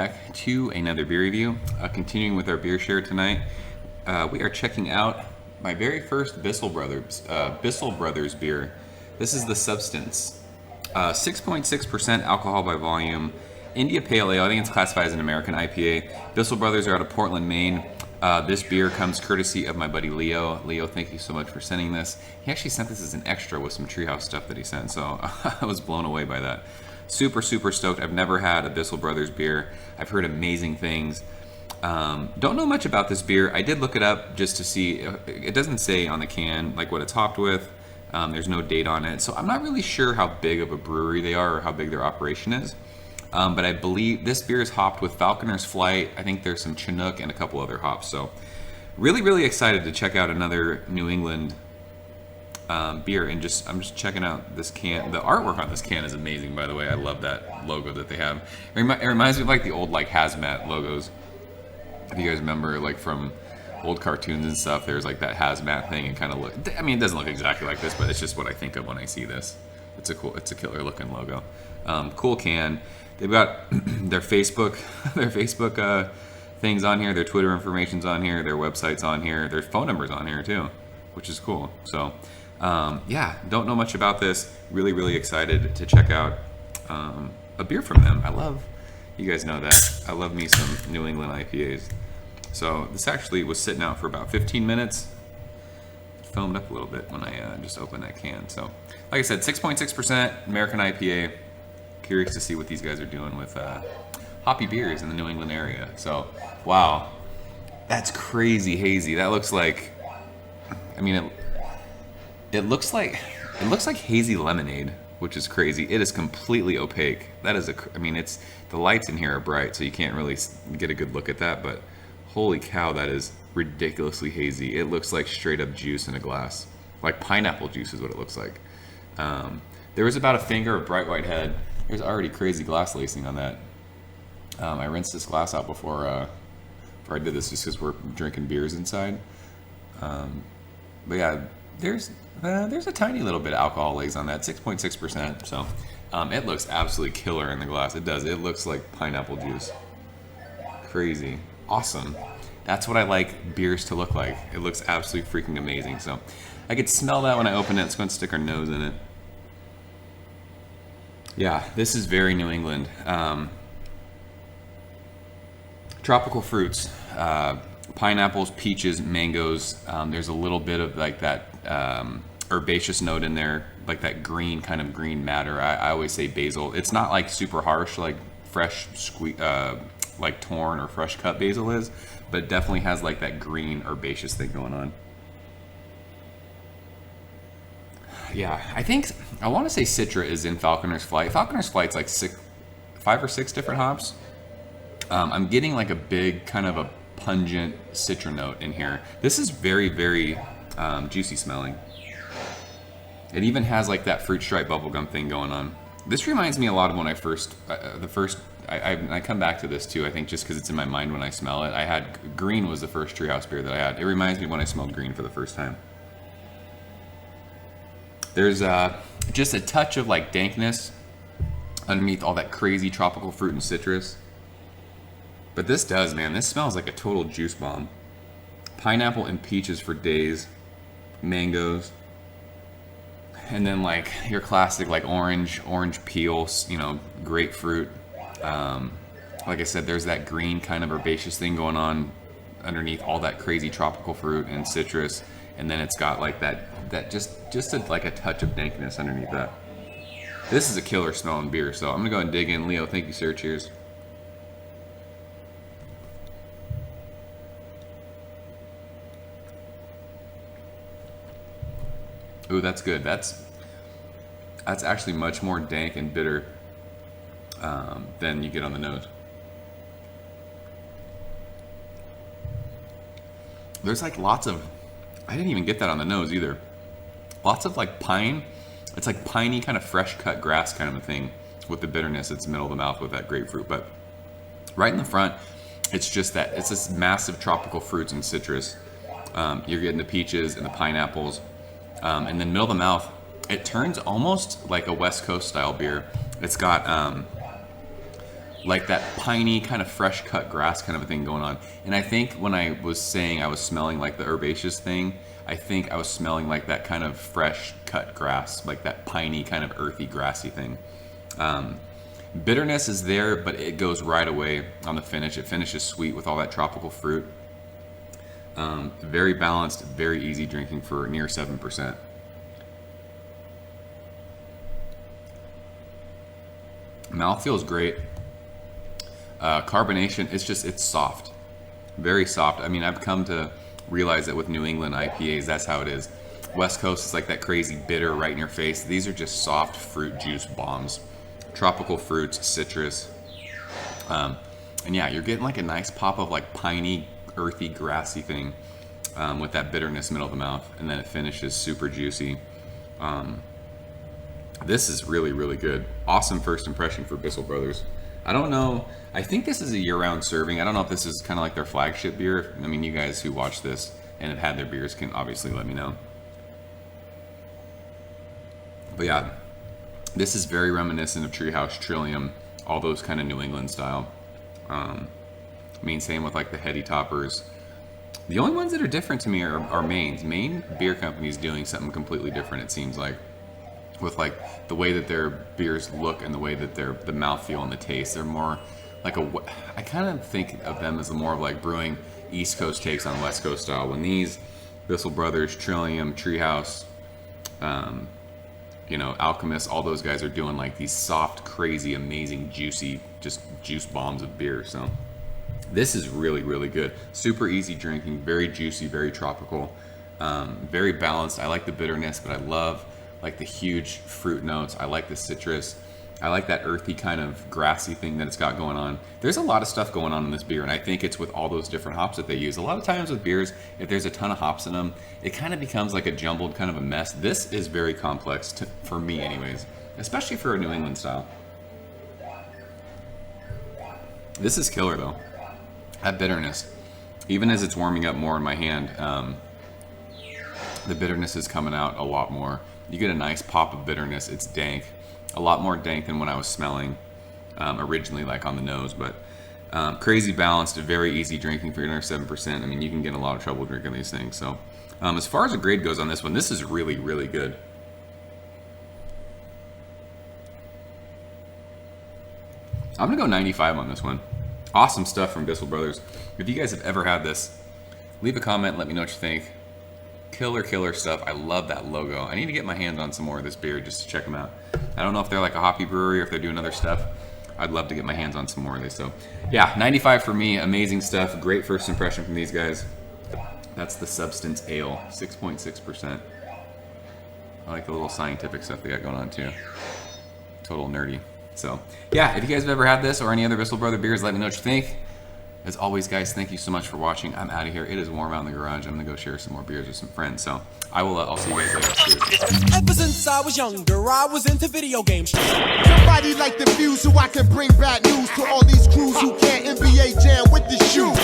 back to another beer review. Continuing with our beer share tonight, we are checking out my very first Bissell Brothers beer. This is the Substance, 6.6% alcohol by volume, India Pale Ale. I think it's classified as an American IPA. Bissell Brothers are out of Portland, Maine. This beer comes courtesy of my buddy Leo. Leo, thank you so much for sending this. He actually sent this as an extra with some Treehouse stuff that he sent, so I was blown away by that. Super stoked. I've never had a Bissell Brothers beer. I've heard amazing things. Don't know much about this beer. I did look it up just to see. It doesn't say on the can like what it's hopped with. There's no date on it, so I'm not really sure how big of a brewery they are or how big their operation is. But I believe this beer is hopped with Falconer's Flight. I think there's some Chinook and a couple other hops. So really excited to check out another New England beer. And I'm just checking out this can. The artwork on this can is amazing, by the way. I love that logo that they have. It reminds me of like the old like hazmat logos. If you guys remember, like from old cartoons and stuff, there's like that hazmat thing and kind of look. I mean, it doesn't look exactly like this, but it's just what I think of when I see this. It's a killer looking logo. Cool can. They've got their Facebook things on here, their Twitter information's on here, their website's on here, their phone number's on here too, which is cool. So, yeah, don't know much about this. Really excited to check out a beer from them. You guys know that. I love me some New England IPAs. So this actually was sitting out for about 15 minutes. It foamed up a little bit when I just opened that can. So, like I said, 6.6% American IPA. Curious to see what these guys are doing with hoppy beers in the New England area. So, wow, that's crazy hazy. That looks like, I mean, it looks like hazy lemonade, which is crazy. It is completely opaque. That is it's the lights in here are bright, so you can't really get a good look at that. But holy cow, that is ridiculously hazy. It looks like straight up juice in a glass, like pineapple juice is what it looks like. There was about a finger of bright white head. There's already crazy glass lacing on that. I rinsed this glass out before I did this, just because we're drinking beers inside. But yeah, there's a tiny little bit of alcohol lays on that, 6.6%. So it looks absolutely killer in the glass. It does. It looks like pineapple juice. Crazy, awesome. That's what I like beers to look like. It looks absolutely freaking amazing. So I could smell that when I open it. Let's go and stick our nose in it. Yeah, this is very New England. Tropical fruits, pineapples, peaches, mangoes. There's a little bit of like that herbaceous note in there, like that green matter. I always say basil. It's not like super harsh like fresh like torn or fresh cut basil is, but it definitely has like that green herbaceous thing going on. Yeah, I want to say Citra is in Falconer's Flight. Falconer's Flight's like 5 or 6 different hops. I'm getting like a big kind of a pungent Citra note in here. This is very juicy smelling. It even has like that fruit stripe bubblegum thing going on. This reminds me a lot of when I first, I come back to this too, I think just because it's in my mind when I smell it. Green was the first Treehouse beer that I had. It reminds me when I smelled green for the first time. There's just a touch of like dankness underneath all that crazy tropical fruit and citrus. But this smells like a total juice bomb. Pineapple and peaches for days, mangoes, and then like your classic like orange peel, grapefruit. Like I said, there's that green kind of herbaceous thing going on underneath all that crazy tropical fruit and citrus, and then it's got like that like a touch of dankness underneath that. This is a killer smelling beer, so I'm gonna go and dig in. Leo, thank you, sir. Cheers. Ooh, that's good. That's actually much more dank and bitter than you get on the nose. There's like lots of, I didn't even get that on the nose either. Lots of like pine. It's like piney kind of fresh cut grass kind of a thing with the bitterness. It's middle of the mouth with that grapefruit, but right in the front, it's this massive tropical fruits and citrus. You're getting the peaches and the pineapples. And then middle of the mouth, it turns almost like a West Coast style beer. It's got like that piney kind of fresh cut grass kind of a thing going on. And I think when I was saying I was smelling like the herbaceous thing, I think I was smelling like that kind of fresh cut grass, like that piney kind of earthy grassy thing. Bitterness is there, but it goes right away on the finish. It finishes sweet with all that tropical fruit. Very balanced, very easy drinking for near 7%. Mouth feels great. Carbonation, it's soft, very soft. I mean, I've come to realize that with New England IPAs, that's how it is. West Coast is like that crazy bitter right in your face. These are just soft fruit juice bombs. Tropical fruits, citrus. And yeah, you're getting like a nice pop of like piney, earthy, grassy thing with that bitterness middle of the mouth. And then it finishes super juicy. This is really, really good. Awesome first impression for Bissell Brothers. I don't know. I think this is a year-round serving. I don't know if this is kind of like their flagship beer. I mean, you guys who watch this and have had their beers can obviously let me know. But yeah, this is very reminiscent of Treehouse, Trillium, all those kind of New England style. I mean, same with like the heady toppers. The only ones that are different to me are Maine's. Maine Beer Company is doing something completely different, it seems like, with like the way that their beers look and the way that the mouthfeel and the taste. They're more like I kind of think of them as more of like brewing East Coast takes on West Coast style. When these Bissell Brothers, Trillium, Treehouse, you know, Alchemist, all those guys are doing like these soft, crazy, amazing, juicy, just juice bombs of beer. So this is really, really good. Super easy drinking, very juicy, very tropical, very balanced. I like the bitterness, but I love like the huge fruit notes. I like the citrus. I like that earthy kind of grassy thing that it's got going on. There's a lot of stuff going on in this beer, and I think it's with all those different hops that they use. A lot of times with beers, if there's a ton of hops in them, it kind of becomes like a jumbled kind of a mess. This is very complex for me anyways, especially for a New England style. This is killer though. That bitterness, even as it's warming up more in my hand, the bitterness is coming out a lot more. You get a nice pop of bitterness. It's dank, a lot more dank than when I was smelling originally, like on the nose. But crazy balanced, very easy drinking for under 7%. I mean, you can get in a lot of trouble drinking these things. So as far as a grade goes on this one, this is really, really good. I'm gonna go 95 on this one. Awesome stuff from Bissell Brothers. If you guys have ever had this, leave a comment, let me know what you think. Killer stuff. I love that logo. I need to get my hands on some more of this beer just to check them out. I don't know if they're like a hoppy brewery or if they're doing other stuff. I'd love to get my hands on some more of this. So yeah, 95 for me. Amazing stuff. Great first impression from these guys. That's the Substance Ale, 6.6%. I like the little scientific stuff they got going on too. Total nerdy. So yeah, if you guys have ever had this or any other Bissell Brother beers, let me know what you think. As always, guys, thank you so much for watching. I'm out of here. It is warm out in the garage. I'm gonna go share some more beers with some friends. So I'll see you guys later. Cheers. Ever since I was younger, I was into video games. Somebody like the Fuse, so I can bring bad news to all these crews who can't NBA jam with the shoe.